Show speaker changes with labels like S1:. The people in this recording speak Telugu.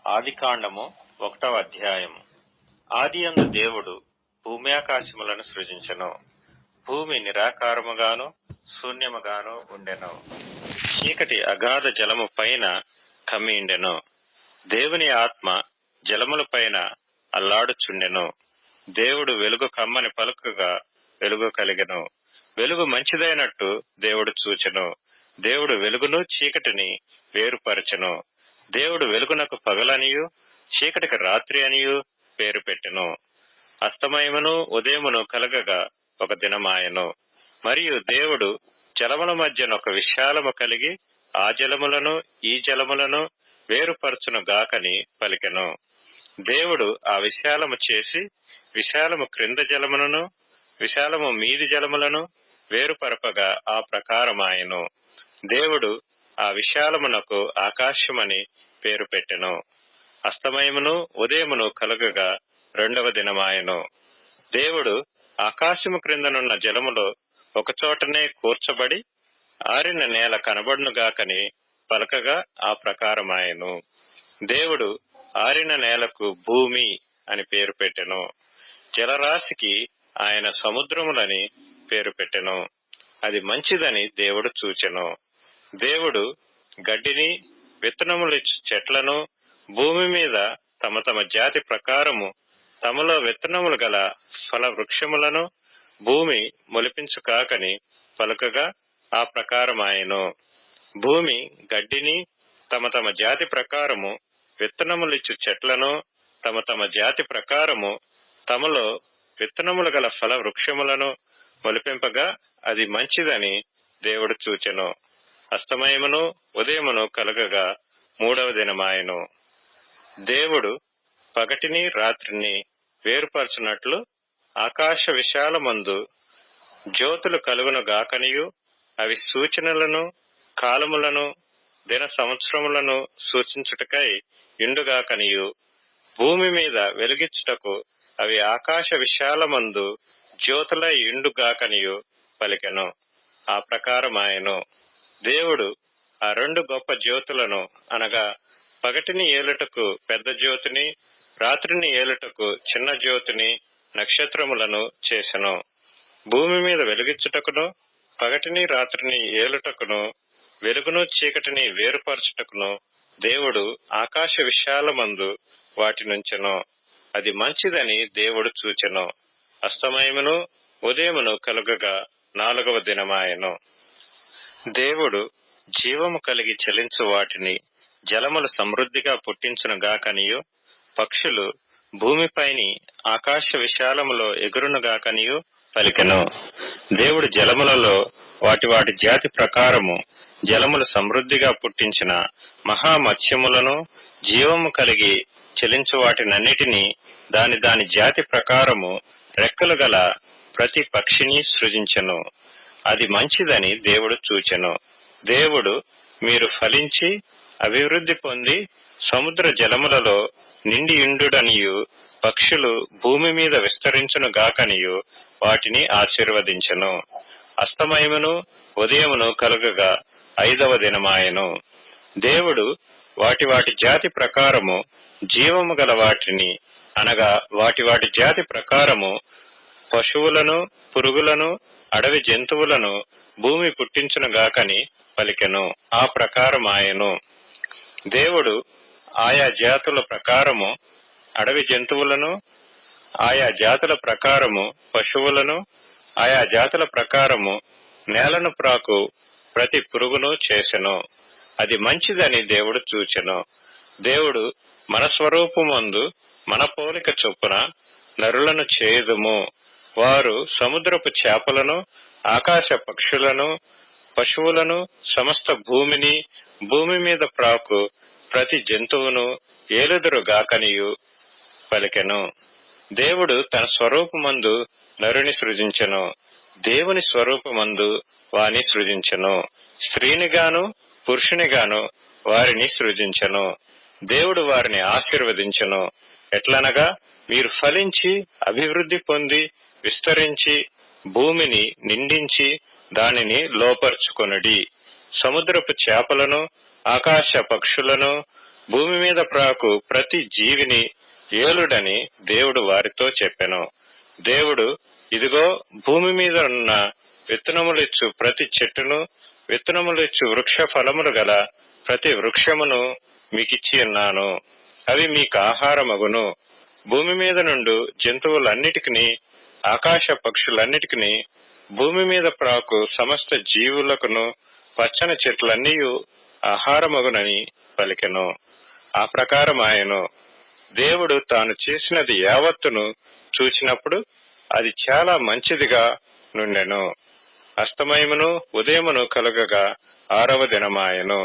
S1: ఆదికాండము 1వ అధ్యాయము. ఆదియందు దేవుడు భూమ్యాకాశములను సృజించెను. భూమి నిరాకారముగాను శూన్యముగాను ఉండెను. చీకటి అగాధ జలము పైన కమ్మిండెను. దేవుని ఆత్మ జలముల పైన అల్లాడుచుండెను. దేవుడు వెలుగు కమ్మని పలుకగా వెలుగు కలిగెను. వెలుగు మంచిదైనట్టు దేవుడు చూచెను. దేవుడు వెలుగును చీకటిని వేరుపరచెను. దేవుడు వెలుగునకు పగలనియు చీకటికి రాత్రి అనియు పేరు పెట్టెను. అస్తమయమును ఉదయమును కలగగా ఒక దినమాయెను. మరియు దేవుడు జలముల మధ్యన ఒక విశాలము కలిగి ఆ జలములను ఈ జలములను వేరుపరచును గాకని పలికెను. దేవుడు ఆ విశాలము చేసి విశాలము క్రింద జలములను విశాలము మీది జలములను వేరుపరపగా ఆ ప్రకారమాయెను. దేవుడు ఆ విశాలమునకు ఆకాశమని పేరు పెట్టెను. అస్తమయమును ఉదయమును కలుగగా 2వ దినమాయెను. దేవుడు ఆకాశము క్రిందనున్న జలములో ఒకచోటనే కూర్చబడి ఆరిన నేల కనబడునుగాకని పలకగా ఆ ప్రకారమాయెను. దేవుడు ఆరిన నేలకు భూమి అని పేరు పెట్టెను. జలరాశికి ఆయన సముద్రములని పేరు పెట్టెను. అది మంచిదని దేవుడు చూచెను. దేవుడు గడ్డిని విత్తనములిచ్చు చెట్లను భూమి మీద తమ తమ జాతి ప్రకారము తమలో విత్తనములు గల ఫల వృక్షములను భూమి మొలిపించుకాకని పలుకగా ఆ ప్రకారమాయెను. భూమి గడ్డిని తమ తమ జాతి ప్రకారము విత్తనములిచ్చు చెట్లను తమ తమ జాతి ప్రకారము తమలో విత్తనములు గల ఫల వృక్షములను మొలిపింపగా అది మంచిదని దేవుడు చూచెను. అస్తమయమును ఉదయమును కలగగా 3వ దినమాయెను. దేవుడు పగటిని రాత్రిని వేరుపరచునట్లు ఆకాశ విశాలమందు జ్యోతులు కలుగును గాకనియు అవి సూచనలను కాలములను దిన సంవత్సరములను సూచించుటకై ఇండుగాకనియు భూమి మీద వెలుగిచ్చుటకు అవి ఆకాశ విశాలమందు జ్యోతులై ఇండుగాకనియు పలికెను. ఆ ప్రకారమాయెను. దేవుడు ఆ 2 గొప్ప జ్యోతులను అనగా పగటిని ఏలుటకు పెద్ద జ్యోతిని రాత్రిని ఏలుటకు చిన్న జ్యోతిని నక్షత్రములను చేసెను. భూమి మీద వెలుగిచ్చుటకును పగటిని రాత్రిని ఏలుటకును వెలుగును చీకటిని వేరుపరచుటకును దేవుడు ఆకాశ విశాలమందు వాటి నుంచెను. అది మంచిదని దేవుడు చూచెను. అస్తమయమును ఉదయమును కలుగగా 4వ దినమాయెను. దేవుడు జీవము కలిగి చలించు వాటిని జలములు సమృద్ధిగా పుట్టించును గాకనియు పక్షులు భూమిపైని ఆకాశ విశాలములో ఎగురును గాకనియు పలికెను. దేవుడు జలములలో వాటి వాటి జాతి ప్రకారము జలములు సమృద్ధిగా పుట్టించిన మహామత్స్యములను జీవము కలిగి చెలించు వాటినన్నిటినీ దాని దాని జాతి ప్రకారము రెక్కలు గల ప్రతి పక్షిని సృజించెను. అది మంచిదని దేవుడు చూచెను. దేవుడు మీరు ఫలించి అభివృద్ధి పొంది సముద్ర జలములలో నిండి ఇండుడనియు పక్షులు భూమి మీద విస్తరించును గాకనియు వాటిని ఆశీర్వదించెను. అస్తమయమును ఉదయమును కలుగగా 5వ దినమాయెను. దేవుడు వాటి వాటి జాతి ప్రకారము జీవము గల వాటిని అనగా వాటి వాటి జాతి ప్రకారము పశువులను పురుగులను అడవి జంతువులను భూమి పుట్టించును గాకని పలికెను. ఆ ప్రకారమాయెను. దేవుడు ఆయా జాతుల ప్రకారము అడవి జంతువులను ఆయా జాతుల ప్రకారము పశువులను ఆయా జాతుల ప్రకారము నేలను ప్రాకు ప్రతి పురుగును చేసెను. అది మంచిదని దేవుడు చూచెను. దేవుడు మన స్వరూపమందు మన పోలిక చొప్పున నరులను చేయుదుము. వారు సముద్రపు చేపలను ఆకాశ పక్షులను పశువులను సమస్త భూమిని భూమి మీద ప్రాకు ప్రతి జంతువును ఏలుదురు గాకనియు పలికెను. దేవుడు తన స్వరూపమందు నరుని సృజించెను. దేవుని స్వరూపమందు వాని సృజించెను. స్త్రీనిగాను పురుషునిగాను వారిని సృజించెను. దేవుడు వారిని ఆశీర్వదించెను. ఎట్లనగా మీరు ఫలించి అభివృద్ధి పొంది విస్తరించి భూమిని నిండించి దానిని లోపర్చుకొనుడి. సముద్రపు చేపలను ఆకాశ పక్షులను భూమి మీద ప్రాకు ప్రతి జీవిని ఏలుడని దేవుడు వారితో చెప్పెను. దేవుడు, ఇదిగో భూమి మీద ఉన్న విత్తనములిచ్చు ప్రతి చెట్టును, విత్తనములిచ్చు వృక్ష ఫలములు గల ప్రతి వృక్షమును మీకిచ్చి ఉన్నాను. అవి మీకు ఆహారమగును. భూమి మీద నుండు జంతువులన్నిటికీ, ఆకాశ పక్షులన్నిటికీ, భూమి మీద ప్రాకు సమస్త జీవులకును పచ్చని చెట్లన్నీయు ఆహారమగునని పలికెను. ఆ ప్రకారం ఆయను. దేవుడు తాను చేసినది యావత్తును చూచినప్పుడు అది చాలా మంచిదిగా నుండెను. అస్తమయమును ఉదయమును కలుగగా 6వ దినమాయెను.